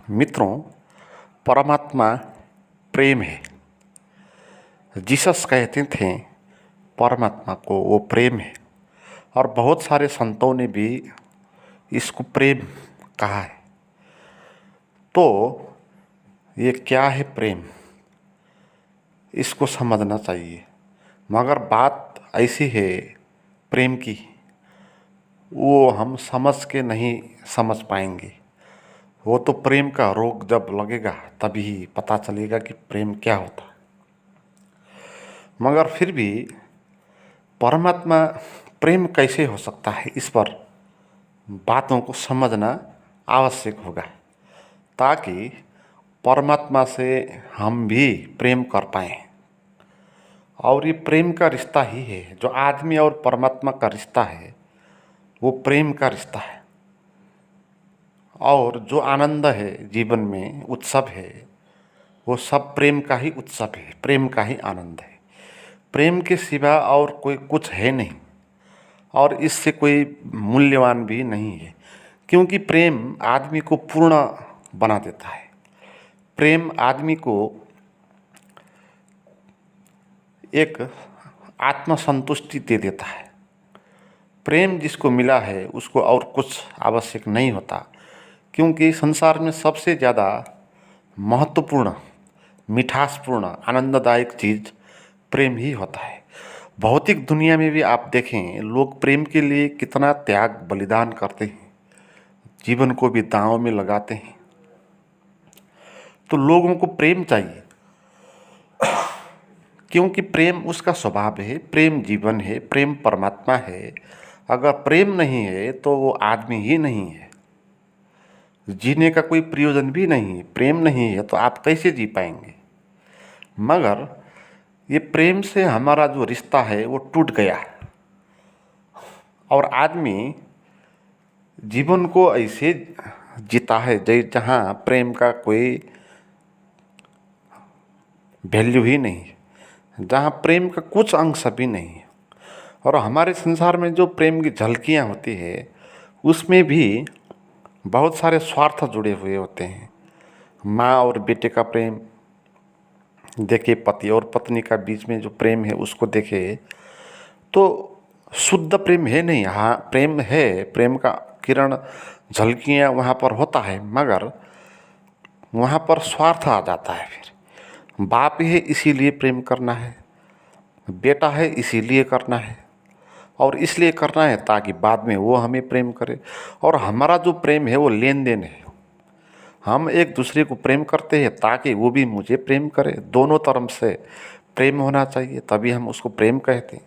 मित्रों, परमात्मा प्रेम है। जीसस कहते थे परमात्मा को वो प्रेम है, और बहुत सारे संतों ने भी इसको प्रेम कहा है। तो ये क्या है प्रेम, इसको समझना चाहिए। मगर बात ऐसी है प्रेम की, वो हम समझ के नहीं समझ पाएंगे। वो तो प्रेम का रोग जब लगेगा तभी पता चलेगा कि प्रेम क्या होता है। मगर फिर भी परमात्मा प्रेम कैसे हो सकता है, इस पर बातों को समझना आवश्यक होगा, ताकि परमात्मा से हम भी प्रेम कर पाएँ। और ये प्रेम का रिश्ता ही है, जो आदमी और परमात्मा का रिश्ता है वो प्रेम का रिश्ता है। और जो आनंद है जीवन में, उत्सव है, वो सब प्रेम का ही उत्सव है, प्रेम का ही आनंद है। प्रेम के सिवा और कोई कुछ है नहीं, और इससे कोई मूल्यवान भी नहीं है, क्योंकि प्रेम आदमी को पूर्ण बना देता है। प्रेम आदमी को एक आत्मसंतुष्टि दे देता है। प्रेम जिसको मिला है उसको और कुछ आवश्यक नहीं होता, क्योंकि संसार में सबसे ज़्यादा महत्वपूर्ण, मिठासपूर्ण, आनंददायक चीज़ प्रेम ही होता है। भौतिक दुनिया में भी आप देखें, लोग प्रेम के लिए कितना त्याग बलिदान करते हैं, जीवन को भी दांव में लगाते हैं। तो लोगों को प्रेम चाहिए, क्योंकि प्रेम उसका स्वभाव है, प्रेम जीवन है, प्रेम परमात्मा है। अगर प्रेम नहीं है तो वो आदमी ही नहीं है, जीने का कोई प्रयोजन भी नहीं है। प्रेम नहीं है तो आप कैसे जी पाएंगे। मगर ये प्रेम से हमारा जो रिश्ता है वो टूट गया, और आदमी जीवन को ऐसे जीता है जहाँ प्रेम का कोई वैल्यू ही नहीं है, जहाँ प्रेम का कुछ अंश भी नहीं है। और हमारे संसार में जो प्रेम की झलकियाँ होती है उसमें भी बहुत सारे स्वार्थ जुड़े हुए होते हैं। माँ और बेटे का प्रेम देखे, पति और पत्नी का बीच में जो प्रेम है उसको देखे, तो शुद्ध प्रेम है नहीं। हाँ, प्रेम है, प्रेम का किरण, झलकियाँ वहाँ पर होता है, मगर वहाँ पर स्वार्थ आ जाता है। फिर बाप है इसीलिए प्रेम करना है, बेटा है इसीलिए करना है, और इसलिए करना है ताकि बाद में वो हमें प्रेम करे। और हमारा जो प्रेम है वो लेन देन है। हम एक दूसरे को प्रेम करते हैं ताकि वो भी मुझे प्रेम करे। दोनों तरफ से प्रेम होना चाहिए, तभी हम उसको प्रेम कहते हैं।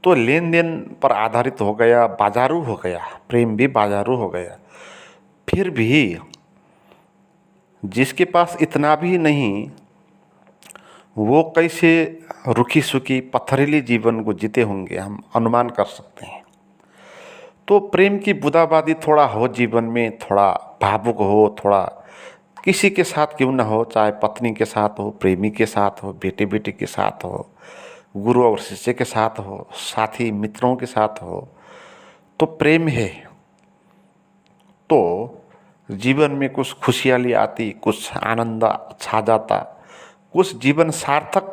तो लेन देन पर आधारित हो गया, बाजारू हो गया, प्रेम भी बाजारू हो गया। फिर भी जिसके पास इतना भी नहीं, वो कैसे रुखी सुखी पथरीली जीवन को जीते होंगे, हम अनुमान कर सकते हैं। तो प्रेम की बुदाबादी थोड़ा हो जीवन में, थोड़ा भावुक हो, थोड़ा किसी के साथ क्यों ना हो, चाहे पत्नी के साथ हो, प्रेमी के साथ हो, बेटे बेटे के साथ हो, गुरु और शिष्य के साथ हो, साथी मित्रों के साथ हो, तो प्रेम है। तो जीवन में कुछ खुशहाली आती, कुछ आनंद छा जाता, कुछ जीवन सार्थक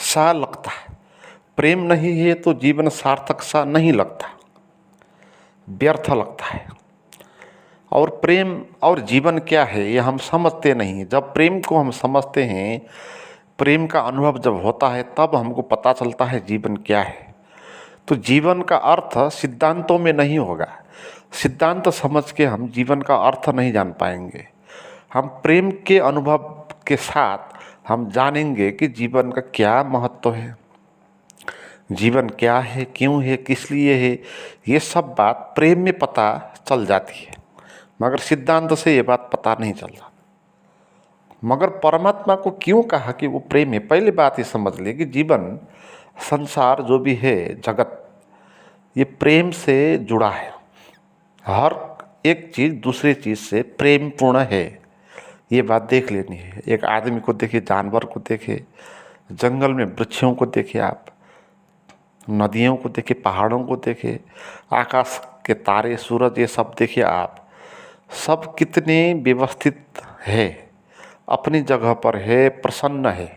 सा लगता है। प्रेम नहीं है तो जीवन सार्थक सा नहीं लगता, व्यर्थ लगता है। और प्रेम और जीवन क्या है ये हम समझते नहीं। जब प्रेम को हम समझते हैं, प्रेम का अनुभव जब होता है, तब हमको पता चलता है जीवन क्या है। तो जीवन का अर्थ सिद्धांतों में नहीं होगा। सिद्धांत समझ के हम जीवन का अर्थ नहीं जान पाएंगे। हम प्रेम के अनुभव के साथ हम जानेंगे कि जीवन का क्या महत्व है, जीवन क्या है, क्यों है, किस लिए है। ये सब बात प्रेम में पता चल जाती है, मगर सिद्धांत से ये बात पता नहीं चलता। मगर परमात्मा को क्यों कहा कि वो प्रेम है? पहली बात ये समझ ले कि जीवन, संसार जो भी है, जगत, ये प्रेम से जुड़ा है। हर एक चीज़ दूसरे चीज़ से प्रेम पूर्ण है, ये बात देख लेनी है। एक आदमी को देखिए, जानवर को देखे, जंगल में वृक्षों को देखे, आप नदियों को देखे, पहाड़ों को देखे, आकाश के तारे, सूरज, ये सब देखिए आप। सब कितने व्यवस्थित है, अपनी जगह पर है, प्रसन्न है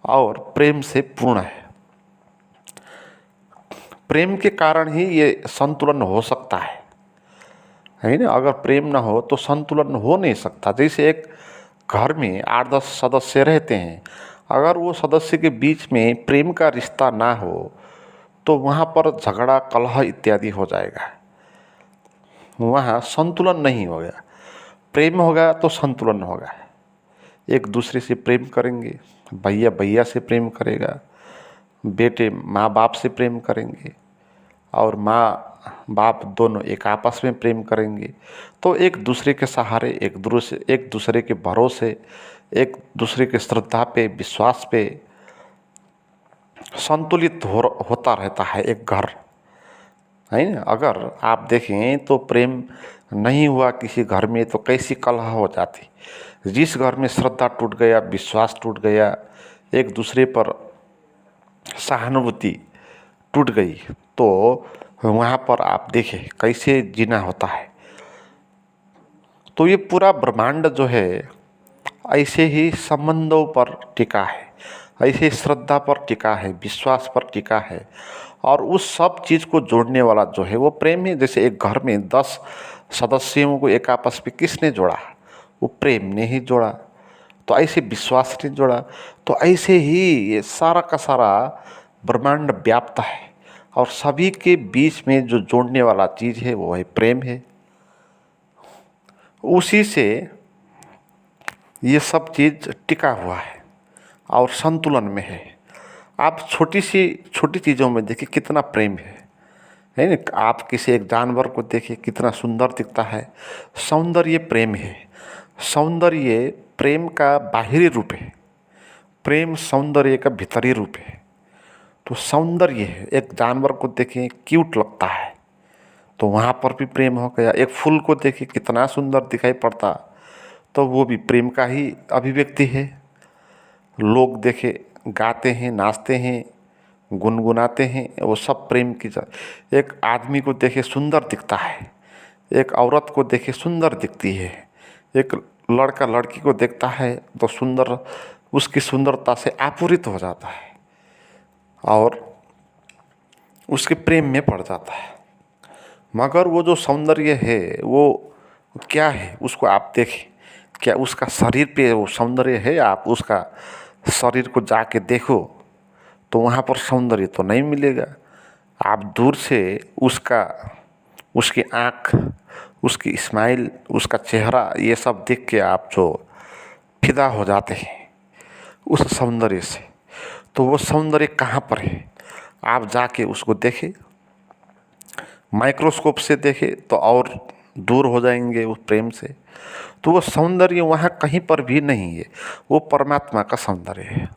और प्रेम से पूर्ण है। प्रेम के कारण ही ये संतुलन हो सकता है ना। अगर प्रेम ना हो तो संतुलन हो नहीं सकता। जैसे एक घर में 8-10 सदस्य रहते हैं, अगर वो सदस्य के बीच में प्रेम का रिश्ता ना हो तो वहाँ पर झगड़ा, कलह इत्यादि हो जाएगा, वहाँ संतुलन नहीं होगा। प्रेम होगा तो संतुलन होगा। एक दूसरे से प्रेम करेंगे, भैया भैया से प्रेम करेगा, बेटे माँ बाप से प्रेम करेंगे और माँ बाप दोनों एक आपस में प्रेम करेंगे, तो एक दूसरे के सहारे, एक दूसरे के भरोसे, एक दूसरे के श्रद्धा पे, विश्वास पे संतुलित होता रहता है एक घर, है ना। अगर आप देखें तो प्रेम नहीं हुआ किसी घर में तो कैसी कलह हो जाती। जिस घर में श्रद्धा टूट गया, विश्वास टूट गया, एक दूसरे पर सहानुभूति टूट गई, तो वहाँ पर आप देखें कैसे जीना होता है। तो ये पूरा ब्रह्मांड जो है ऐसे ही संबंधों पर टिका है, ऐसे श्रद्धा पर टिका है, विश्वास पर टिका है, और उस सब चीज़ को जोड़ने वाला जो है वो प्रेम है। जैसे एक घर में 10 सदस्यों को एक आपस में किसने जोड़ा? वो प्रेम ने ही जोड़ा। तो ऐसे विश्वास ने जोड़ा। तो ऐसे ही ये सारा का सारा ब्रह्मांड व्याप्त है, और सभी के बीच में जो जोड़ने वाला चीज़ है वो है प्रेम है। उसी से ये सब चीज़ टिका हुआ है और संतुलन में है। आप छोटी चीज़ों में देखिए कितना प्रेम है ना। आप किसी एक जानवर को देखिए कितना सुंदर दिखता है, सौंदर्य प्रेम है। सौंदर्य प्रेम का बाहरी रूप है, प्रेम सौंदर्य का भीतरी रूप है। तो सौंदर्य है, एक जानवर को देखें क्यूट लगता है तो वहाँ पर भी प्रेम हो गया। एक फूल को देखिए कितना सुंदर दिखाई पड़ता, तो वो भी प्रेम का ही अभिव्यक्ति है। लोग देखे गाते हैं, नाचते हैं, गुनगुनाते हैं, वो सब प्रेम की एक आदमी को देखे सुंदर दिखता है, एक औरत को देखे सुंदर दिखती है, एक लड़का लड़की को देखता है तो सुंदर, उसकी सुंदरता से आपूरित हो जाता है और उसके प्रेम में पड़ जाता है। मगर वो जो सौंदर्य है वो क्या है, उसको आप देखें, क्या उसका शरीर पे वो सौंदर्य है? आप उसका शरीर को जाके देखो तो वहाँ पर सौंदर्य तो नहीं मिलेगा। आप दूर से उसकी आँख, उसकी स्माइल, उसका चेहरा, ये सब देख के आप जो फिदा हो जाते हैं उस सौंदर्य से। तो वो सौंदर्य कहाँ पर है? आप जाके उसको देखें, माइक्रोस्कोप से देखें तो और दूर हो जाएंगे उस प्रेम से। तो वो सौंदर्य वहाँ कहीं पर भी नहीं है, वो परमात्मा का सौंदर्य है।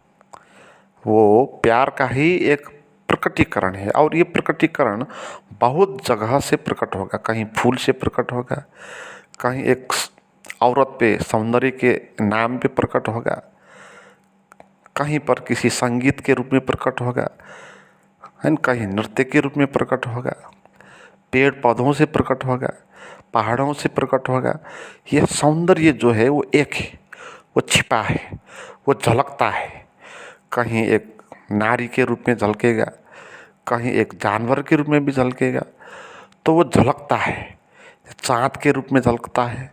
वो प्यार का ही एक प्रकटीकरण है, और ये प्रकटीकरण बहुत जगह से प्रकट होगा। कहीं फूल से प्रकट होगा, कहीं एक औरत पे सौंदर्य के नाम पे प्रकट होगा, कहीं पर किसी संगीत के रूप में प्रकट होगा, कहीं नृत्य के रूप में प्रकट होगा, पेड़ पौधों से प्रकट होगा, पहाड़ों से प्रकट होगा। ये सौंदर्य जो है वो एक है, वो छिपा है, वो झलकता है। कहीं एक नारी के रूप में झलकेगा, कहीं एक जानवर के रूप में भी झलकेगा, तो वो झलकता है। चाँद के रूप में झलकता है,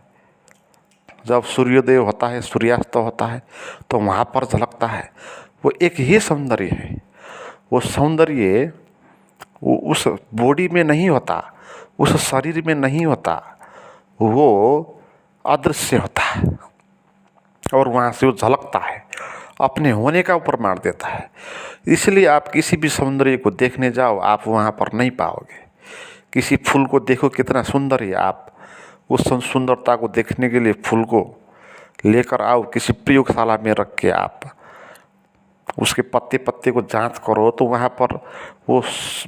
जब सूर्योदय होता है, सूर्यास्त होता है, तो वहाँ पर झलकता है। वो एक ही सौंदर्य है। वो सौंदर्य वो उस बॉडी में नहीं होता, उस शरीर में नहीं होता, वो अदृश्य होता है और वहाँ से वो झलकता है, अपने होने का प्रमाण देता है। इसलिए आप किसी भी सौंदर्य को देखने जाओ, आप वहाँ पर नहीं पाओगे। किसी फूल को देखो कितना सुंदर है, आप उस सुंदरता को देखने के लिए फूल को लेकर आओ, किसी प्रयोगशाला में रख के आप उसके पत्ते पत्ते को जांच करो, तो वहाँ पर वो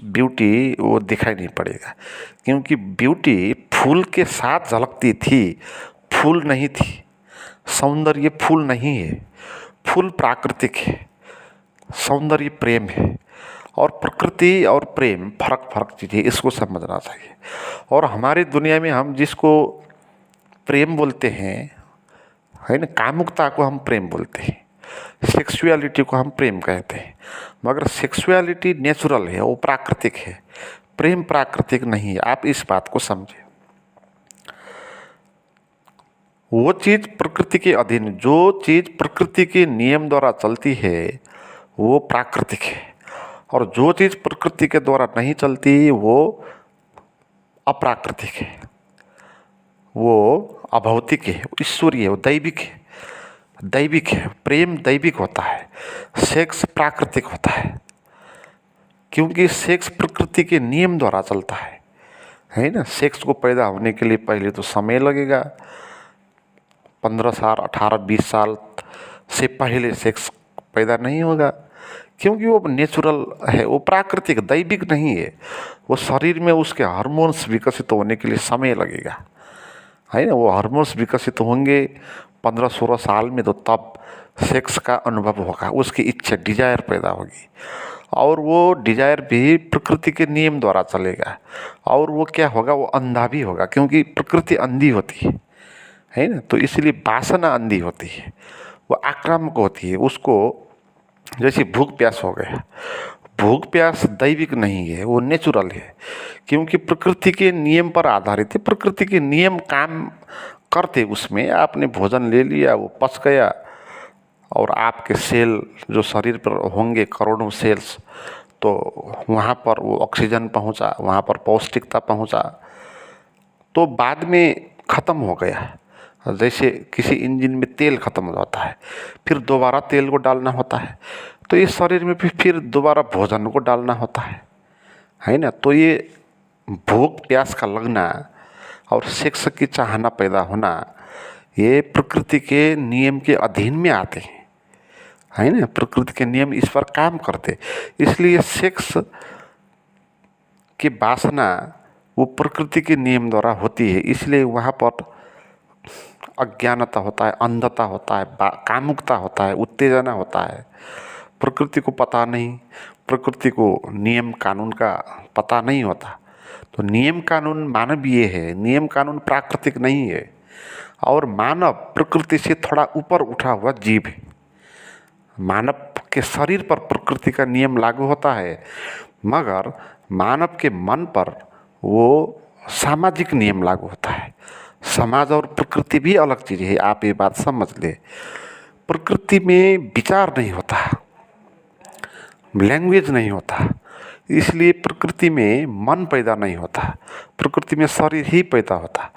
ब्यूटी वो दिखाई नहीं पड़ेगा। क्योंकि ब्यूटी फूल के साथ झलकती थी, फूल नहीं थी। सौंदर्य फूल नहीं है, फूल प्राकृतिक है, सौंदर्य प्रेम है। और प्रकृति और प्रेम फर्क चीज़ें, इसको समझना चाहिए। और हमारी दुनिया में हम जिसको प्रेम बोलते हैं, है ना, कामुकता को हम प्रेम बोलते हैं, सेक्सुअलिटी को हम प्रेम कहते हैं। मगर सेक्सुअलिटी नेचुरल है, वो प्राकृतिक है, प्रेम प्राकृतिक नहीं है। आप इस बात को समझें। वो चीज़ प्रकृति के अधीन, जो चीज़ प्रकृति के नियम द्वारा चलती है वो प्राकृतिक है, और जो चीज़ प्रकृति के द्वारा नहीं चलती वो अप्राकृतिक है, वो अभौतिक है, ईश्वरीय है, वो दैविक है। दैविक है, प्रेम दैविक होता है, सेक्स प्राकृतिक होता है, क्योंकि सेक्स प्रकृति के नियम द्वारा चलता है ना। सेक्स को पैदा होने के लिए पहले तो समय लगेगा, 15 साल 18-20 साल से पहले सेक्स पैदा नहीं होगा, क्योंकि वो नेचुरल है, वो प्राकृतिक दैविक नहीं है। वो शरीर में उसके हार्मोन्स विकसित होने के लिए समय लगेगा, है ना। वो हार्मोन्स विकसित होंगे 15-16 साल में, तो तब सेक्स का अनुभव होगा, उसकी इच्छा डिजायर पैदा होगी, और वो डिजायर भी प्रकृति के नियम द्वारा चलेगा। और वो क्या होगा, वो अंधा भी होगा, क्योंकि प्रकृति अंधी होती है ना। तो इसलिए वासना अंधी होती है, वो आक्रामक होती है। उसको जैसे भूख प्यास हो गया, भूख प्यास दैविक नहीं है, वो नेचुरल है, क्योंकि प्रकृति के नियम पर आधारित है। प्रकृति के नियम काम करते, उसमें आपने भोजन ले लिया, वो पच गया, और आपके सेल जो शरीर पर होंगे करोड़ों सेल्स, तो वहाँ पर वो ऑक्सीजन पहुँचा, वहाँ पर पौष्टिकता पहुँचा, तो बाद में ख़त्म हो गया। जैसे किसी इंजन में तेल ख़त्म हो जाता है, फिर दोबारा तेल को डालना होता है, तो इस शरीर में भी फिर दोबारा भोजन को डालना होता है ना। तो ये भूख प्यास का लगना और सेक्स की चाहना पैदा होना, ये प्रकृति के नियम के अधीन में आते हैं, है ना। प्रकृति के नियम इस पर काम करते, इसलिए सेक्स की वासना वो प्रकृति के नियम द्वारा होती है। इसलिए वहाँ पर अज्ञानता होता है, अंधता होता है, कामुकता होता है, उत्तेजना होता है। प्रकृति को पता नहीं, प्रकृति को नियम कानून का पता नहीं होता। तो नियम कानून मानवीय है, नियम कानून प्राकृतिक नहीं है, और मानव प्रकृति से थोड़ा ऊपर उठा हुआ जीव है। मानव के शरीर पर प्रकृति का नियम लागू होता है, मगर मानव के मन पर वो सामाजिक नियम लागू होता है। समाज और प्रकृति भी अलग चीज़ है, आप ये बात समझ ले। प्रकृति में विचार नहीं होता, लैंग्वेज नहीं होता, इसलिए प्रकृति में मन पैदा नहीं होता, प्रकृति में शरीर ही पैदा होता,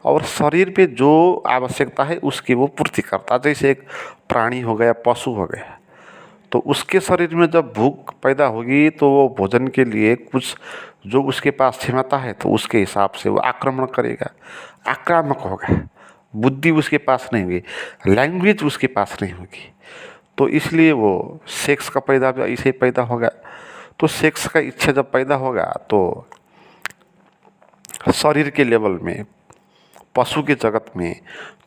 और शरीर पे जो आवश्यकता है उसकी वो पूर्ति करता। जैसे एक प्राणी हो गया, पशु हो गया, तो उसके शरीर में जब भूख पैदा होगी तो वो भोजन के लिए कुछ जो उसके पास क्षमता है तो उसके हिसाब से वो आक्रमण करेगा, आक्रामक होगा। बुद्धि उसके पास नहीं होगी, लैंग्वेज उसके पास नहीं होगी, तो इसलिए वो सेक्स का पैदा भी ऐसे ही पैदा होगा। तो सेक्स का इच्छा जब पैदा होगा तो शरीर के लेवल में, पशु के जगत में,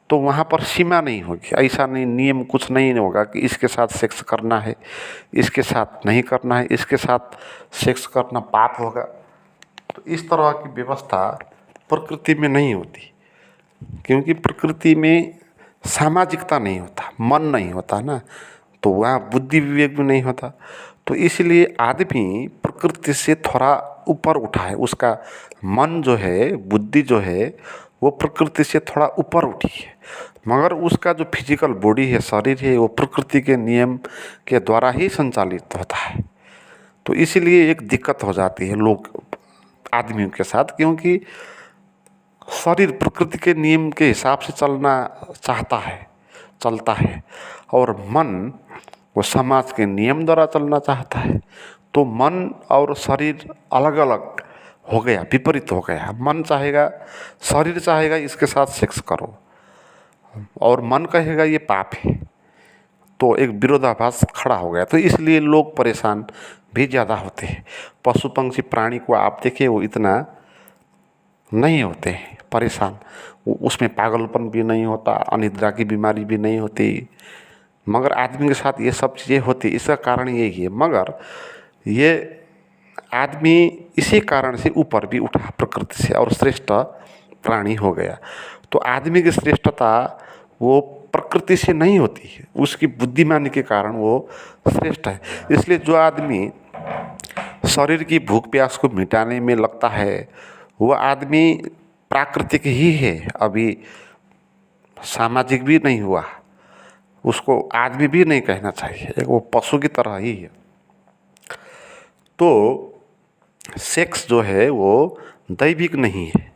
तो वहाँ पर सीमा नहीं होगी। ऐसा नहीं, नियम कुछ नहीं होगा कि इसके साथ सेक्स करना है, इसके साथ नहीं करना है, इसके साथ सेक्स करना पाप होगा। तो इस तरह की व्यवस्था प्रकृति में नहीं होती, क्योंकि प्रकृति में सामाजिकता नहीं होता, मन नहीं होता ना, तो वहाँ बुद्धि विवेक भी नहीं होता। तो इसलिए आदमी प्रकृति से थोड़ा ऊपर उठा है, उसका मन जो है, बुद्धि जो है, वो प्रकृति से थोड़ा ऊपर उठी है, मगर उसका जो फिजिकल बॉडी है, शरीर है, वो प्रकृति के नियम के द्वारा ही संचालित होता है। तो इसीलिए एक दिक्कत हो जाती है लोग आदमियों के साथ, क्योंकि शरीर प्रकृति के नियम के हिसाब से चलना चाहता है, चलता है, और मन वो समाज के नियम द्वारा चलना चाहता है। तो मन और शरीर अलग अलग हो गया, विपरीत हो गया। मन चाहेगा, शरीर चाहेगा इसके साथ सेक्स करो, और मन कहेगा ये पाप है, तो एक विरोधाभास खड़ा हो गया। तो इसलिए लोग परेशान भी ज़्यादा होते हैं। पशु पंक्षी प्राणी को आप देखिए, वो इतना नहीं होते हैं परेशान, उसमें पागलपन भी नहीं होता, अनिद्रा की बीमारी भी नहीं होती, मगर आदमी के साथ ये सब चीज़ें होती। इसका कारण यही है, मगर ये आदमी इसी कारण से ऊपर भी उठा प्रकृति से और श्रेष्ठ प्राणी हो गया। तो आदमी की श्रेष्ठता वो प्रकृति से नहीं होती है, उसकी बुद्धिमानी के कारण वो श्रेष्ठ है। इसलिए जो आदमी शरीर की भूख प्यास को मिटाने में लगता है वो आदमी प्राकृतिक ही है, अभी सामाजिक भी नहीं हुआ, उसको आदमी भी नहीं कहना चाहिए, वो पशु की तरह ही है। तो सेक्स जो है वो दैविक नहीं है,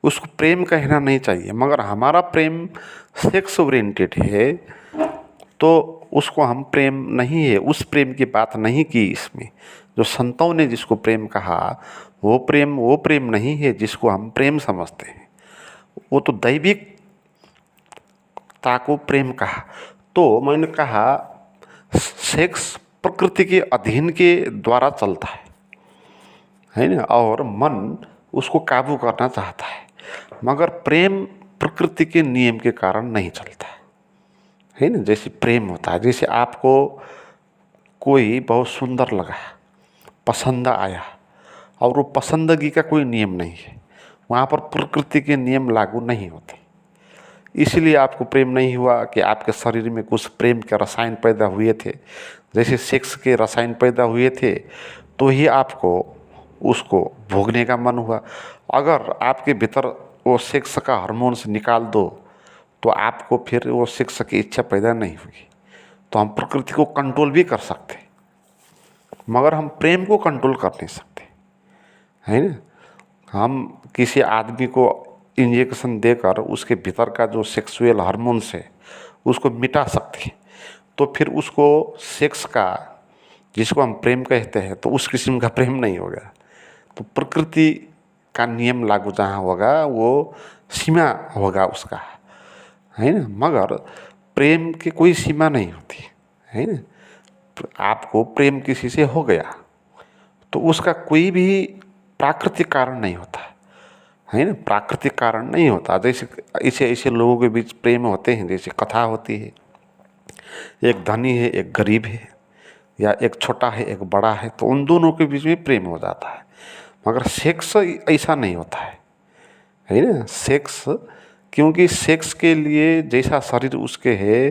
उसको प्रेम कहना नहीं चाहिए। मगर हमारा प्रेम सेक्स ओरिएंटेड है तो उसको हम प्रेम नहीं है, उस प्रेम की बात नहीं की इसमें। जो संतों ने जिसको प्रेम कहा वो प्रेम नहीं है जिसको हम प्रेम समझते हैं, वो तो दैविकता को प्रेम कहा। तो मैंने कहा सेक्स प्रकृति के अधीन के द्वारा चलता है ना, और मन उसको काबू करना चाहता है, मगर प्रेम प्रकृति के नियम के कारण नहीं चलता है ना। जैसे प्रेम होता है, जैसे आपको कोई बहुत सुंदर लगा, पसंद आया, और वो पसंदगी का कोई नियम नहीं है, वहाँ पर प्रकृति के नियम लागू नहीं होते, इसलिए आपको प्रेम नहीं हुआ कि आपके शरीर में कुछ प्रेम के रसायन पैदा हुए थे, जैसे सेक्स के रसायन पैदा हुए थे तो ही आपको उसको भोगने का मन हुआ। अगर आपके भीतर वो सेक्स का हार्मोन्स निकाल दो तो आपको फिर वो सेक्स की इच्छा पैदा नहीं होगी। तो हम प्रकृति को कंट्रोल भी कर सकते, मगर हम प्रेम को कंट्रोल कर नहीं सकते, है ना। हम किसी आदमी को इंजेक्शन देकर उसके भीतर का जो सेक्सुअल हार्मोन्स है उसको मिटा सकते हैं, तो फिर उसको सेक्स का, जिसको हम प्रेम कहते हैं, तो उस किस्म का प्रेम नहीं होगा। तो प्रकृति का नियम लागू जहाँ होगा वो सीमा होगा उसका, है ना। मगर प्रेम की कोई सीमा नहीं होती, है ना। आपको प्रेम किसी से हो गया तो उसका कोई भी प्राकृतिक कारण नहीं होता, है ना, प्राकृतिक कारण नहीं होता। जैसे ऐसे ऐसे लोगों के बीच प्रेम होते हैं, जैसे कथा होती है, एक धनी है एक गरीब है, या एक छोटा है एक बड़ा है, तो उन दोनों के बीच में प्रेम हो जाता है। मगर सेक्स ऐसा नहीं होता है ना। सेक्स, क्योंकि सेक्स के लिए जैसा शरीर उसके है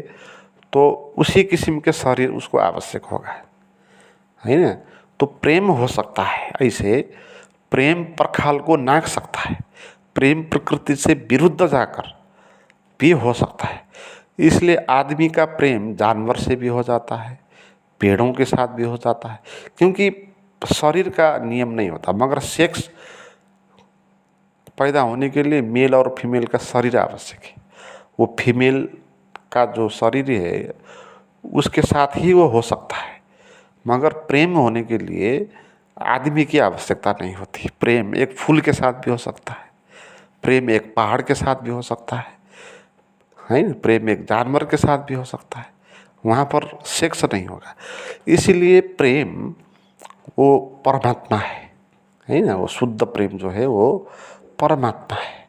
तो उसी किस्म के शरीर उसको आवश्यक होगा, है ना। तो प्रेम हो सकता है ऐसे, प्रेम परखाल को नाक सकता है, प्रेम प्रकृति से विरुद्ध जाकर भी हो सकता है। इसलिए आदमी का प्रेम जानवर से भी हो जाता है, पेड़ों के साथ भी हो जाता है, क्योंकि शरीर का नियम नहीं होता। मगर सेक्स पैदा होने के लिए मेल और फीमेल का शरीर आवश्यक है, वो फीमेल का जो शरीर है उसके साथ ही वो हो सकता है। मगर प्रेम होने के लिए आदमी की आवश्यकता नहीं होती। प्रेम एक फूल के साथ भी हो सकता है, प्रेम एक पहाड़ के साथ भी हो सकता है ना, प्रेम एक जानवर के साथ भी हो सकता है, वहाँ पर सेक्स नहीं होगा। इसीलिए प्रेम वो परमात्मा है ना, वो शुद्ध प्रेम जो है वो परमात्मा है,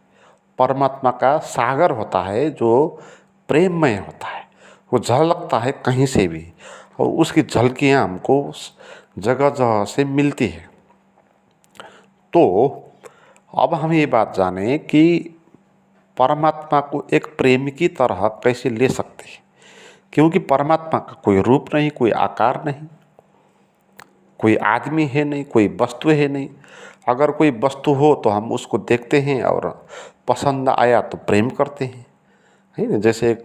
परमात्मा का सागर होता है जो प्रेममय होता है। वो झलकता है कहीं से भी, और उसकी झलकियाँ हमको जगह जगह से मिलती है। तो अब हम ये बात जानें कि परमात्मा को एक प्रेम की तरह कैसे ले सकते हैं, क्योंकि परमात्मा का कोई रूप नहीं, कोई आकार नहीं, कोई आदमी है नहीं, कोई वस्तु है नहीं। अगर कोई वस्तु हो तो हम उसको देखते हैं और पसंद आया तो प्रेम करते हैं, है ना। जैसे एक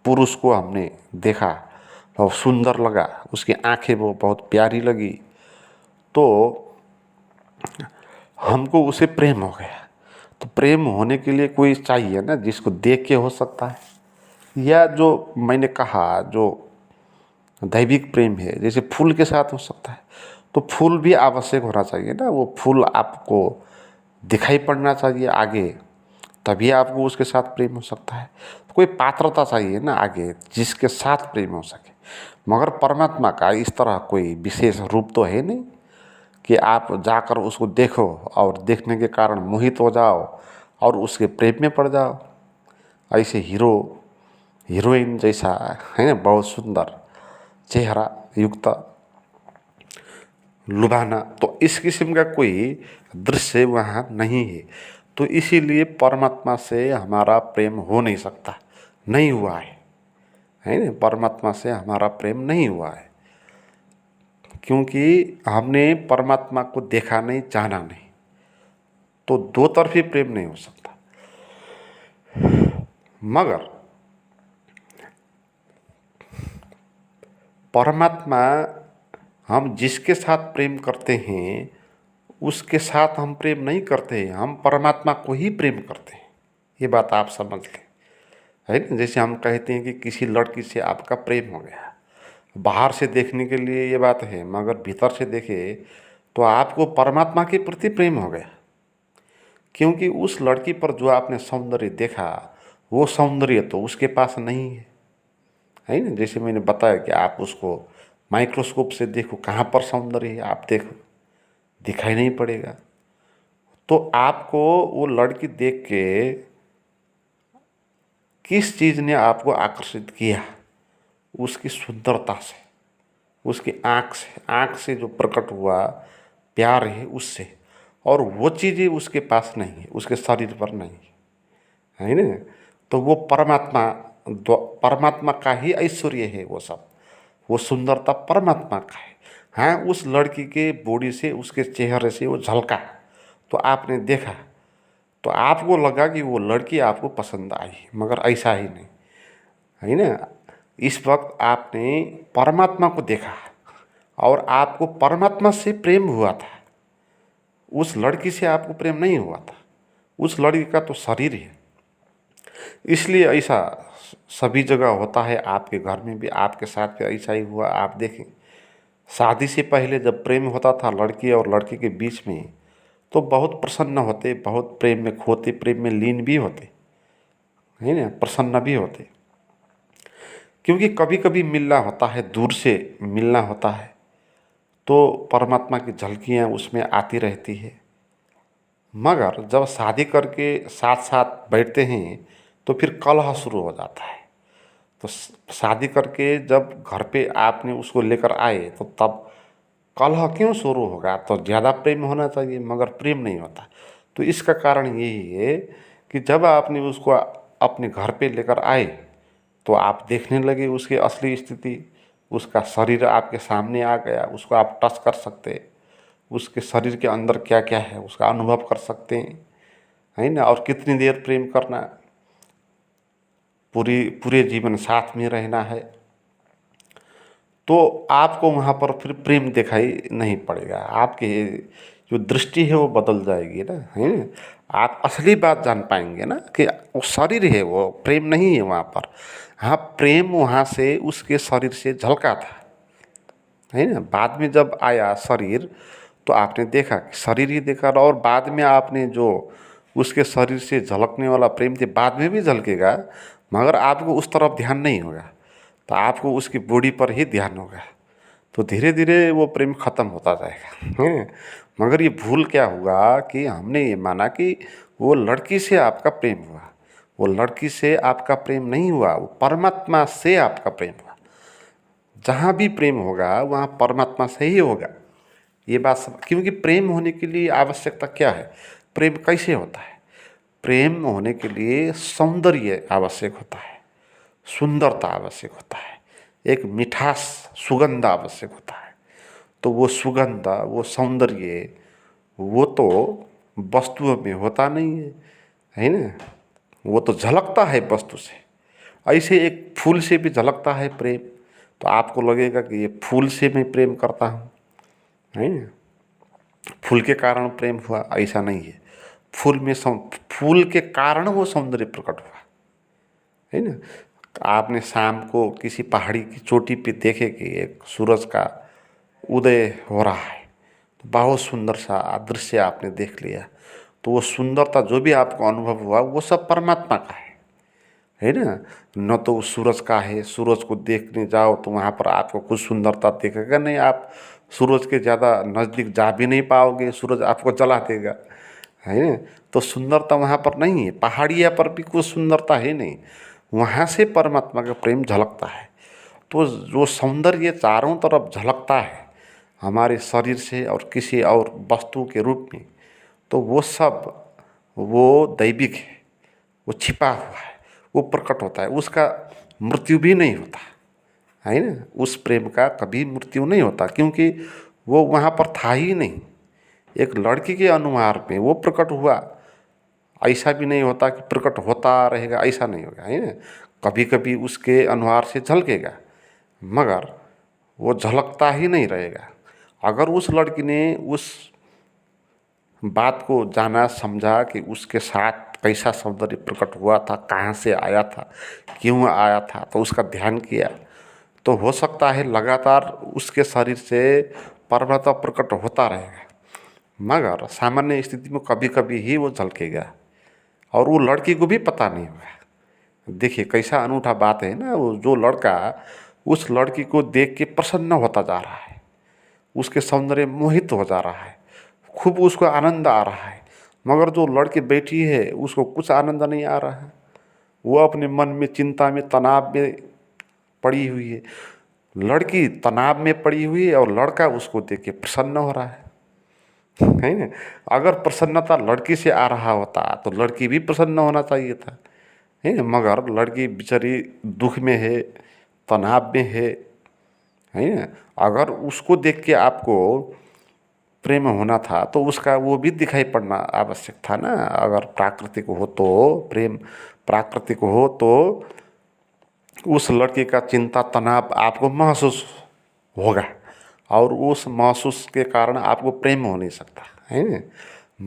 पुरुष को हमने देखा, बहुत सुंदर लगा, उसकी आंखें वो बहुत प्यारी लगी, तो हमको उसे प्रेम हो गया। तो प्रेम होने के लिए कोई चाहिए ना जिसको देख के हो सकता है, या जो मैंने कहा जो दैविक प्रेम है जैसे फूल के साथ हो सकता है, तो फूल भी आवश्यक होना चाहिए ना। वो फूल आपको दिखाई पड़ना चाहिए आगे, तभी आपको उसके साथ प्रेम हो सकता है। तो कोई पात्रता चाहिए ना आगे जिसके साथ प्रेम हो सके। मगर परमात्मा का इस तरह कोई विशेष रूप तो है नहीं कि आप जाकर उसको देखो और देखने के कारण मोहित हो जाओ और उसके प्रेम में पड़ जाओ। ऐसे हीरो हीरोइन जैसा, है ना, बहुत सुंदर चेहरा युक्त लुभाना, तो इस किस्म का कोई दृश्य वहाँ नहीं है। तो इसीलिए परमात्मा से हमारा प्रेम हो नहीं सकता, नहीं हुआ है ना। परमात्मा से हमारा प्रेम नहीं हुआ है, क्योंकि हमने परमात्मा को देखा नहीं, जाना नहीं, तो दो तरफी प्रेम नहीं हो सकता। मगर परमात्मा, हम जिसके साथ प्रेम करते हैं उसके साथ हम प्रेम नहीं करते हैं, हम परमात्मा को ही प्रेम करते हैं। ये बात आप समझ लें, है ना। जैसे हम कहते हैं कि किसी लड़की से आपका प्रेम हो गया, बाहर से देखने के लिए ये बात है, मगर भीतर से देखे तो आपको परमात्मा के प्रति प्रेम हो गया, क्योंकि उस लड़की पर जो आपने सौंदर्य देखा वो सौंदर्य तो उसके पास नहीं है ना। जैसे मैंने बताया कि आप उसको माइक्रोस्कोप से देखो, कहाँ पर सौंदर्य है आप देखो, दिखाई नहीं पड़ेगा। तो आपको वो लड़की देख के किस चीज़ ने आपको आकर्षित किया? उसकी सुंदरता से, उसकी आँख से जो प्रकट हुआ प्यार है उससे, और वो चीज़ें उसके पास नहीं है, उसके शरीर पर नहीं है ना। तो वो परमात्मा का ही ऐश्वर्य है वो सब, वो सुंदरता परमात्मा का है। हाँ, उस लड़की के बॉडी से, उसके चेहरे से वो झलका, तो आपने देखा, तो आपको लगा कि वो लड़की आपको पसंद आई, मगर ऐसा ही नहीं है ना। इस वक्त आपने परमात्मा को देखा और आपको परमात्मा से प्रेम हुआ था, उस लड़की से आपको प्रेम नहीं हुआ था। उस लड़की का तो शरीर है, इसलिए ऐसा सभी जगह होता है। आपके घर में भी, आपके साथ भी ऐसा ही हुआ। आप देखें, शादी से पहले जब प्रेम होता था लड़की और लड़के के बीच में, तो बहुत प्रसन्न होते, बहुत प्रेम में खोते, प्रेम में लीन भी होते, है ना, प्रसन्न भी होते, क्योंकि कभी कभी मिलना होता है, दूर से मिलना होता है, तो परमात्मा की झलकियाँ उसमें आती रहती है। मगर जब शादी करके साथ साथ बैठते हैं तो फिर कलह शुरू हो जाता है। तो शादी करके जब घर पे आपने उसको लेकर आए तो तब कलह क्यों शुरू होगा? तो ज़्यादा प्रेम होना चाहिए, मगर प्रेम नहीं होता। तो इसका कारण यही है कि जब आपने उसको अपने घर पे लेकर आए तो आप देखने लगे उसकी असली स्थिति, उसका शरीर आपके सामने आ गया, उसको आप टच कर सकते, उसके शरीर के अंदर क्या क्या है उसका अनुभव कर सकते हैं, है ना। और कितनी देर प्रेम करना, पूरे जीवन साथ में रहना है, तो आपको वहाँ पर फिर प्रेम दिखाई नहीं पड़ेगा। आपकी जो दृष्टि है वो बदल जाएगी ना, है ना। आप असली बात जान पाएंगे ना कि वो शरीर है, वो प्रेम नहीं है वहाँ पर। हाँ, प्रेम वहाँ से उसके शरीर से झलका था, है ना। बाद में जब आया शरीर तो आपने देखा कि शरीर ही देखा, और बाद में आपने जो उसके शरीर से झलकने वाला प्रेम थे बाद में भी झलकेगा, मगर आपको उस तरफ ध्यान नहीं होगा, तो आपको उसकी बॉडी पर ही ध्यान होगा। तो धीरे धीरे वो प्रेम खत्म होता जाएगा, हैं। मगर ये भूल क्या हुआ कि हमने ये माना कि वो लड़की से आपका प्रेम हुआ। वो लड़की से आपका प्रेम नहीं हुआ, वो परमात्मा से आपका प्रेम हुआ। जहाँ भी प्रेम होगा वहाँ परमात्मा से ही होगा। ये बात सब, क्योंकि प्रेम होने के लिए आवश्यकता क्या है? प्रेम कैसे होता है? प्रेम होने के लिए सौंदर्य आवश्यक होता है, सुंदरता आवश्यक होता है, एक मिठास, सुगंध आवश्यक होता है। तो वो सुगंध, वो सौंदर्य, वो तो वस्तुओं में होता नहीं है ना। वो तो झलकता है वस्तु से। ऐसे एक फूल से भी झलकता है प्रेम, तो आपको लगेगा कि ये फूल से मैं प्रेम करता हूँ, है ना, फूल के कारण प्रेम हुआ, ऐसा नहीं है। फूल के कारण वो सौंदर्य प्रकट हुआ, है ना। आपने शाम को किसी पहाड़ी की चोटी पे देखे कि एक सूरज का उदय हो रहा है, तो बहुत सुंदर सा दृश्य आपने देख लिया, तो वो सुंदरता जो भी आपको अनुभव हुआ वो सब परमात्मा का है ना। न तो उस सूरज का है, सूरज को देखने जाओ तो वहाँ पर आपको कुछ सुंदरता दिखेगा नहीं, आप सूरज के ज़्यादा नज़दीक जा भी नहीं पाओगे, सूरज आपको जला देगा, है ना। तो सुंदरता वहाँ पर नहीं है, पहाड़िया पर भी कुछ सुंदरता है नहीं, वहाँ से परमात्मा का प्रेम झलकता है। तो जो सौंदर्य चारों तरफ झलकता है हमारे शरीर से और किसी और वस्तु के रूप में, तो वो सब वो दैविक है, वो छिपा हुआ है, वो प्रकट होता है, उसका मृत्यु भी नहीं होता है ना। उस प्रेम का कभी मृत्यु नहीं होता, क्योंकि वो वहाँ पर था ही नहीं। एक लड़की के अनुहार में वो प्रकट हुआ, ऐसा भी नहीं होता कि प्रकट होता रहेगा, ऐसा नहीं होगा, है ना। कभी कभी उसके अनुहार से झलकेगा, मगर वो झलकता ही नहीं रहेगा। अगर उस लड़की ने उस बात को जाना समझा कि उसके साथ कैसा सौंदर्य प्रकट हुआ था, कहाँ से आया था, क्यों आया था, तो उसका ध्यान किया, तो हो सकता है लगातार उसके शरीर से पर्वत प्रकट होता रहेगा, मगर सामान्य स्थिति में कभी कभी ही वो झलकेगा और वो लड़की को भी पता नहीं होगा। देखिए कैसा अनूठा बात है ना, वो जो लड़का उस लड़की को देख के प्रसन्न होता जा रहा है, उसके सौंदर्य मोहित हो जा रहा है, खूब उसको आनंद आ रहा है, मगर जो लड़की बैठी है उसको कुछ आनंद नहीं आ रहा है। वो अपने मन में चिंता में तनाव में पड़ी हुई है। लड़की तनाव में पड़ी हुई है और लड़का उसको देख के प्रसन्न हो रहा है ना। अगर प्रसन्नता लड़की से आ रहा होता तो लड़की भी प्रसन्न होना चाहिए था, है ना। मगर लड़की बेचारी दुख में है, तनाव में है ना। अगर उसको देख के आपको प्रेम होना था तो उसका वो भी दिखाई पड़ना आवश्यक था ना। अगर प्राकृतिक हो तो प्रेम प्राकृतिक हो तो उस लड़के का चिंता तनाव आपको महसूस होगा और उस महसूस के कारण आपको प्रेम हो नहीं सकता है ना।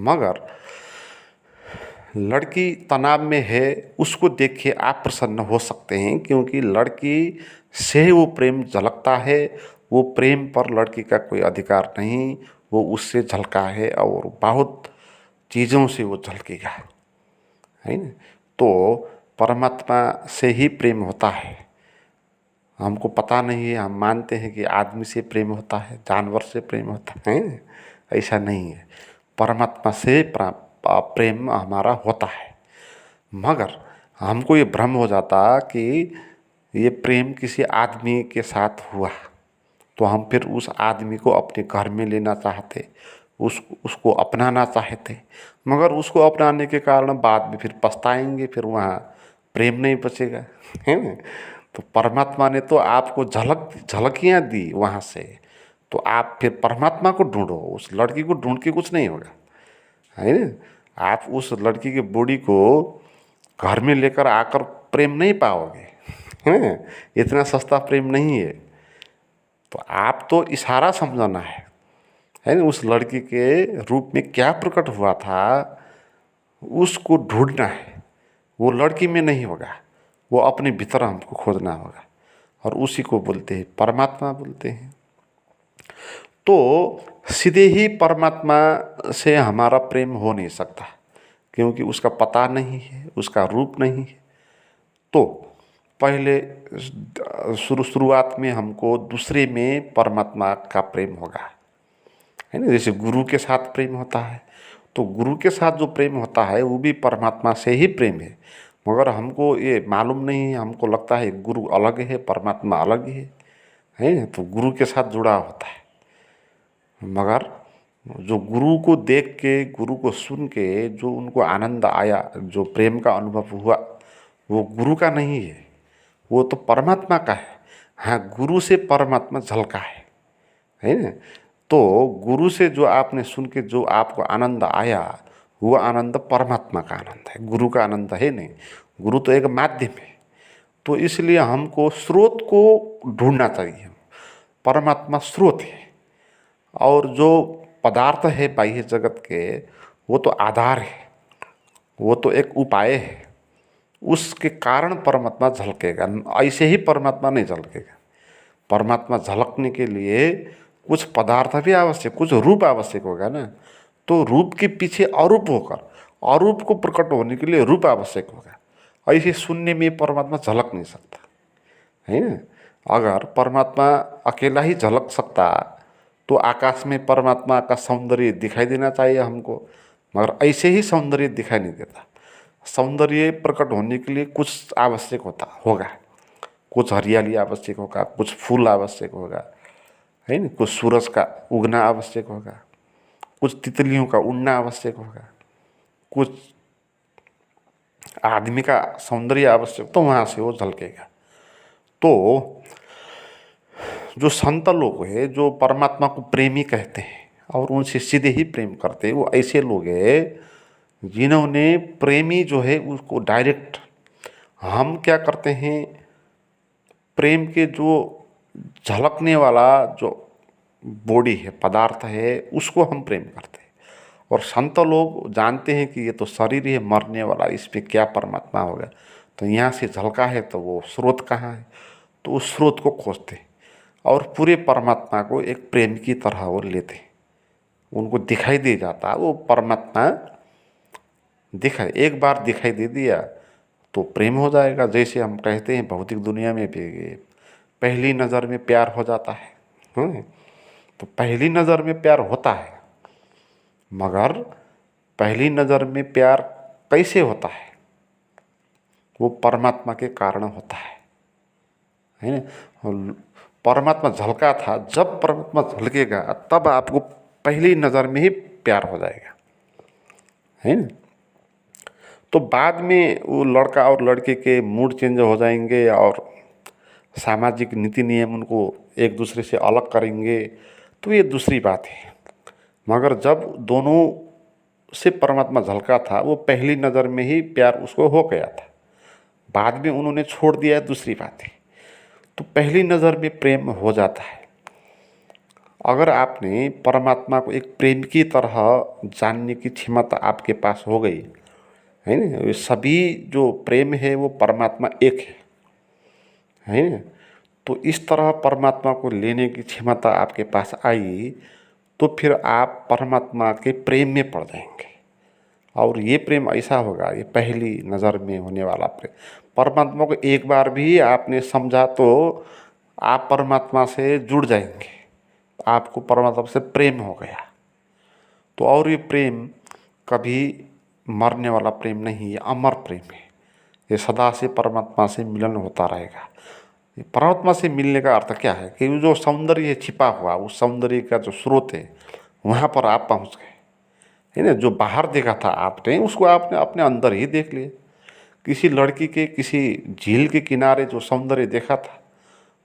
मगर लड़की तनाव में है, उसको देख के आप प्रसन्न हो सकते हैं, क्योंकि लड़की से वो प्रेम झलकता है। वो प्रेम पर लड़की का कोई अधिकार नहीं, वो उससे झलका है और बहुत चीज़ों से वो झलकेगा, है ना। तो परमात्मा से ही प्रेम होता है। हमको पता नहीं है, हम मानते हैं कि आदमी से प्रेम होता है, जानवर से प्रेम होता है, ऐसा नहीं है। परमात्मा से प्रेम हमारा होता है, मगर हमको ये भ्रम हो जाता कि ये प्रेम किसी आदमी के साथ हुआ तो हम फिर उस आदमी को अपने घर में लेना चाहते, उसको अपनाना चाहते, मगर उसको अपनाने के कारण बाद में फिर पछताएंगे, फिर वहाँ प्रेम नहीं बचेगा, है ना। तो परमात्मा ने तो आपको झलकियाँ दी वहाँ से, तो आप फिर परमात्मा को ढूंढो, उस लड़की को ढूंढ के कुछ नहीं होगा, है ना। आप उस लड़की की बॉडी को घर में लेकर आकर प्रेम नहीं पाओगे, है ना। इतना सस्ता प्रेम नहीं है। तो आप तो इशारा समझाना है ना। उस लड़की के रूप में क्या प्रकट हुआ था उसको ढूंढना है। वो लड़की में नहीं होगा, वो अपने भीतर हमको खोजना होगा, और उसी को बोलते हैं परमात्मा बोलते हैं। तो सीधे ही परमात्मा से हमारा प्रेम हो नहीं सकता, क्योंकि उसका पता नहीं है, उसका रूप नहीं है। तो पहले शुरुआत में हमको दूसरे में परमात्मा का प्रेम होगा, है ना। जैसे गुरु के साथ प्रेम होता है, तो गुरु के साथ जो प्रेम होता है वो भी परमात्मा से ही प्रेम है, मगर हमको ये मालूम नहीं है। हमको लगता है गुरु अलग है, परमात्मा अलग है ना। तो गुरु के साथ जुड़ा होता है, मगर जो गुरु को देख के, गुरु को सुन के जो उनको आनंद आया, जो प्रेम का अनुभव हुआ, वो गुरु का नहीं है, वो तो परमात्मा का है। हाँ, गुरु से परमात्मा झलका है ना। तो गुरु से जो आपने सुन के जो आपको आनंद आया, वो आनंद परमात्मा का आनंद है, गुरु का आनंद है नहीं। गुरु तो एक माध्यम है। तो इसलिए हमको स्रोत को ढूंढना चाहिए। परमात्मा स्रोत है, और जो पदार्थ है बाह्य जगत के, वो तो आधार है, वो तो एक उपाय है। उसके कारण परमात्मा झलकेगा, ऐसे ही परमात्मा नहीं झलकेगा। परमात्मा झलकने के लिए कुछ पदार्थ भी आवश्यक, कुछ रूप आवश्यक होगा ना। तो रूप के पीछे अरूप होकर अरूप को प्रकट होने के लिए रूप आवश्यक होगा। ऐसे शून्य में परमात्मा झलक नहीं सकता, है ना। अगर परमात्मा अकेला ही झलक सकता तो आकाश में परमात्मा का सौंदर्य दिखाई देना चाहिए हमको, मगर ऐसे ही सौंदर्य दिखाई नहीं देता। सौंदर्य प्रकट होने के लिए कुछ आवश्यक होगा, कुछ हरियाली आवश्यक होगा, कुछ फूल आवश्यक होगा, है ना। कुछ सूरज का उगना आवश्यक होगा, कुछ तितलियों का उड़ना आवश्यक होगा, कुछ आदमी का सौंदर्य आवश्यक तो वहाँ से वो झलकेगा। तो जो संत लोग हैं, जो परमात्मा को प्रेमी कहते हैं और उनसे सीधे ही प्रेम करते हैं, वो ऐसे लोग हैं जिन्होंने प्रेमी जो है उसको डायरेक्ट, हम क्या करते हैं, प्रेम के जो झलकने वाला जो बॉडी है, पदार्थ है, उसको हम प्रेम करते हैं। और संत लोग जानते हैं कि ये तो शरीर है मरने वाला, इस पे क्या परमात्मा होगा, तो यहाँ से झलका है तो वो स्रोत कहाँ है, तो उस स्रोत को खोजते हैं और पूरे परमात्मा को एक प्रेम की तरह वो लेते हैं। उनको दिखाई दे जाता, वो परमात्मा दिखाई, एक बार दिखाई दे दिया तो प्रेम हो जाएगा। जैसे हम कहते हैं भौतिक दुनिया में भी पहली नज़र में प्यार हो जाता है। तो पहली नज़र में प्यार होता है, मगर पहली नज़र में प्यार कैसे होता है, वो परमात्मा के कारण होता है ना। परमात्मा झलका था, जब परमात्मा झलकेगा तब आपको पहली नज़र में ही प्यार हो जाएगा, है ना। तो बाद में वो लड़का और लड़के के मूड चेंज हो जाएंगे और सामाजिक नीति नियम उनको एक दूसरे से अलग करेंगे, तो ये दूसरी बात है। मगर जब दोनों से परमात्मा झलका था, वो पहली नज़र में ही प्यार उसको हो गया था, बाद में उन्होंने छोड़ दिया है, दूसरी बात है। तो पहली नज़र में प्रेम हो जाता है। अगर आपने परमात्मा को एक प्रेम की तरह जानने की क्षमता आपके पास हो गई, है ना, ये सभी जो प्रेम है वो परमात्मा एक है ना, तो इस तरह परमात्मा को लेने की क्षमता आपके पास आई, तो फिर आप परमात्मा के प्रेम में पड़ जाएंगे। और ये प्रेम ऐसा होगा, ये पहली नज़र में होने वाला प्रेम। परमात्मा को एक बार भी आपने समझा तो आप परमात्मा से जुड़ जाएंगे, आपको परमात्मा से प्रेम हो गया। तो और ये प्रेम कभी मरने वाला प्रेम नहीं, ये अमर प्रेम है। ये सदा से परमात्मा से मिलन होता रहेगा। परमात्मा से मिलने का अर्थ क्या है कि वो जो सौंदर्य है छिपा हुआ, उस सौंदर्य का जो स्रोत है वहाँ पर आप पहुँच गए, है ना। जो बाहर देखा था आपने, उसको आपने अपने अंदर ही देख लिया। किसी लड़की के किसी झील के किनारे जो सौंदर्य देखा था,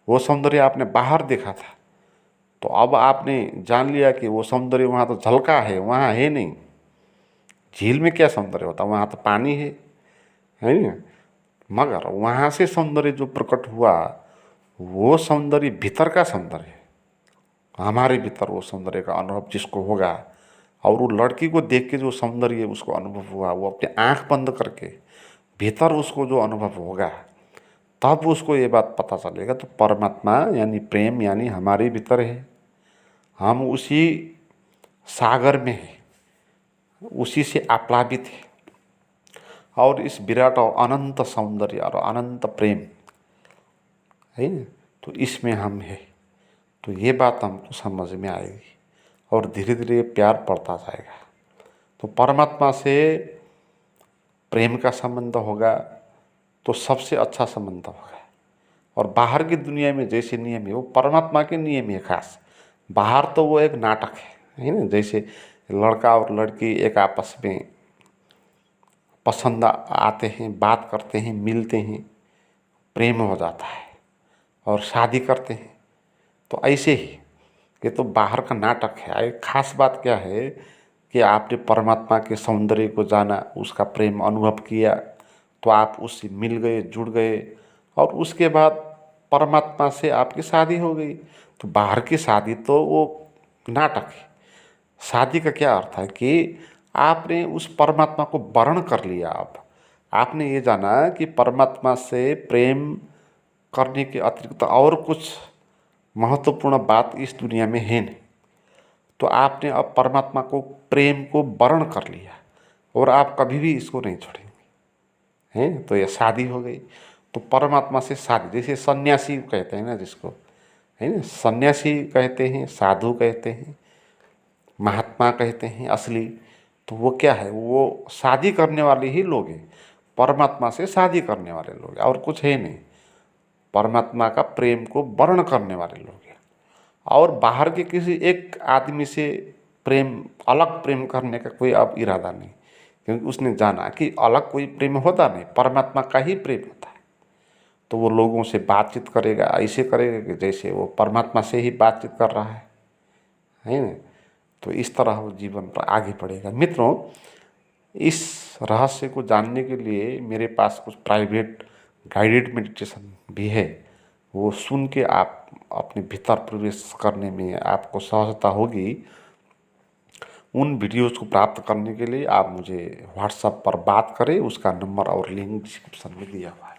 वो सौंदर्य आपने बाहर देखा था, तो अब आपने जान लिया कि वो सौंदर्य वहाँ तो झलका है, वहाँ है नहीं। झील में क्या सौंदर्य होता है, वहाँ तो पानी है ना। मगर वहाँ से सौंदर्य जो प्रकट हुआ, वो सौंदर्य भीतर का सौंदर्य है। हमारे भीतर वो सौंदर्य का अनुभव जिसको होगा, और वो लड़की को देख के जो सौंदर्य उसको अनुभव हुआ, वो अपनी आँख बंद करके भीतर उसको जो अनुभव होगा, तब उसको ये बात पता चलेगा तो परमात्मा यानी प्रेम यानी हमारे भीतर है, हम उसी सागर में हैं, उसी से आप्लावित है। और इस विराट और अनंत सौंदर्य और अनंत प्रेम है ना, तो इसमें हम हैं। तो ये बात हमको समझ में आएगी और धीरे धीरे प्यार बढ़ता जाएगा। तो परमात्मा से प्रेम का संबंध होगा तो सबसे अच्छा संबंध होगा। और बाहर की दुनिया में जैसे नियम है वो परमात्मा के नियम है खास। बाहर तो वो एक नाटक है ना। जैसे लड़का और लड़की एक आपस में पसंद आते हैं, बात करते हैं, मिलते हैं, प्रेम हो जाता है और शादी करते हैं। तो ऐसे ही ये तो बाहर का नाटक है। एक खास बात क्या है कि आपने परमात्मा के सौंदर्य को जाना, उसका प्रेम अनुभव किया, तो आप उससे मिल गए, जुड़ गए, और उसके बाद परमात्मा से आपकी शादी हो गई। तो बाहर की शादी तो वो नाटक है। शादी का क्या अर्थ है कि आपने उस परमात्मा को वर्ण कर लिया। आपने ये जाना कि परमात्मा से प्रेम करने के अतिरिक्त और कुछ महत्वपूर्ण बात इस दुनिया में है नहीं। तो आपने अब परमात्मा को प्रेम को वर्ण कर लिया और आप कभी भी इसको नहीं छोड़ेंगे, हैं। तो ये शादी हो गई। तो परमात्मा से शादी, जैसे सन्यासी कहते हैं ना जिसको, है ना, सन्यासी कहते हैं, साधु कहते हैं, महात्मा कहते हैं असली। तो वो क्या है, वो शादी करने वाले ही लोग हैं, परमात्मा से शादी करने वाले लोग हैं, और कुछ है नहीं। परमात्मा का प्रेम को वर्ण करने वाले लोग हैं। और बाहर के किसी एक आदमी से प्रेम, अलग प्रेम करने का कोई अब इरादा नहीं, क्योंकि उसने जाना कि अलग कोई प्रेम होता नहीं, परमात्मा का ही प्रेम होता है। तो वो लोगों से बातचीत करेगा, ऐसे करेगा कि जैसे वो परमात्मा से ही बातचीत कर रहा है ना। तो इस तरह वो जीवन पर आगे बढ़ेगा। मित्रों, इस रहस्य को जानने के लिए मेरे पास कुछ प्राइवेट गाइडेड मेडिटेशन भी है। वो सुन के आप अपने भीतर प्रवेश करने में आपको सहजता होगी। उन वीडियोज़ को प्राप्त करने के लिए आप मुझे व्हाट्सएप पर बात करें, उसका नंबर और लिंक डिस्क्रिप्शन में दिया हुआ है।